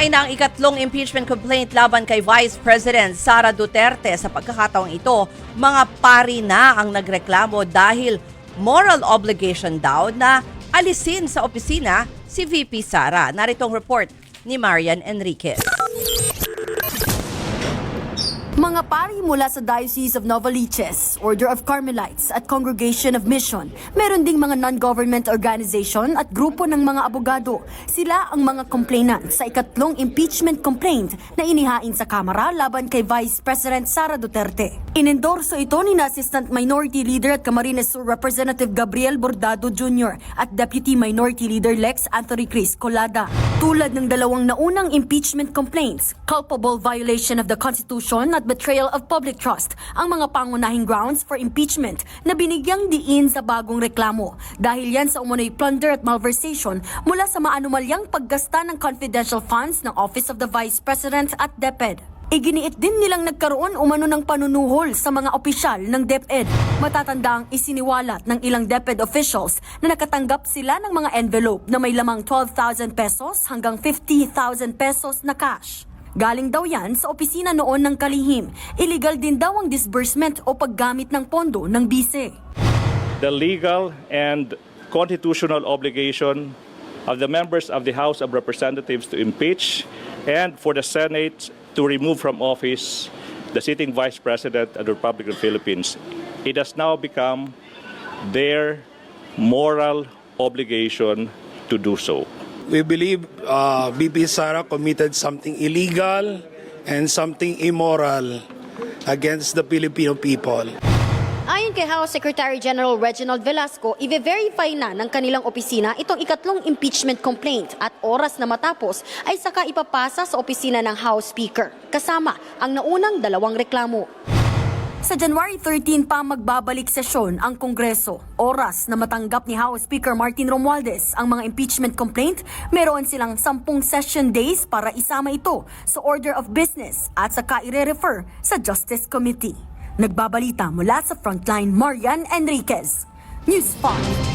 Hinihinain na ang ikatlong impeachment complaint laban kay Vice President Sara Duterte. Sa pagkakataong ito, mga pari na ang nagreklamo dahil moral obligation daw na alisin sa opisina si VP Sara. Narito ang report ni Marian Enriquez. Mga pari mula sa Diocese of Novaliches, Order of Carmelites at Congregation of Mission, meron ding mga non-government organization at grupo ng mga abogado. Sila ang mga complainant sa ikatlong impeachment complaint na inihain sa Kamara laban kay Vice President Sara Duterte. Inendorso ito ni Assistant Minority Leader at Camarines Sur Representative Gabriel Bordado Jr. at Deputy Minority Leader Lex Anthony Cris Colada. Tulad ng dalawang naunang impeachment complaints, culpable violation of the Constitution at betrayal of public trust ang mga pangunahing grounds for impeachment na binigyang diin sa bagong reklamo dahil yan sa umunoy plunder at malversation mula sa maanumalyang paggasta ng confidential funds ng Office of the Vice President at DepEd. Iginiit din nilang nagkaroon umano ng panunuhol sa mga opisyal ng DepEd. Matatanda ang isiniwalat ng ilang DepEd officials na nakatanggap sila ng mga envelope na may lamang 12,000 pesos hanggang 50,000 pesos na cash. Galing daw yan sa opisina noon ng kalihim. Illegal din daw ang disbursement o paggamit ng pondo ng bise. The legal and constitutional obligation of the members of the House of Representatives to impeach and for the Senate to remove from office the sitting Vice President of the Republic of the Philippines. It has now become their moral obligation to do so. We believe VP Sara committed something illegal and something immoral against the Filipino people. Ayon kay House Secretary General Reginald Velasco, i-verify na ng kanilang opisina itong ikatlong impeachment complaint at oras na matapos ay saka ipapasa sa opisina ng House Speaker, kasama ang naunang dalawang reklamo. Sa January 13 pa magbabalik sesyon ang Kongreso. Oras na matanggap ni House Speaker Martin Romualdez ang mga impeachment complaint, meron silang 10 session days para isama ito sa order of business at saka ire-refer sa Justice Committee. Nagbabalita mula sa Frontline, Marian Enriquez, News 5.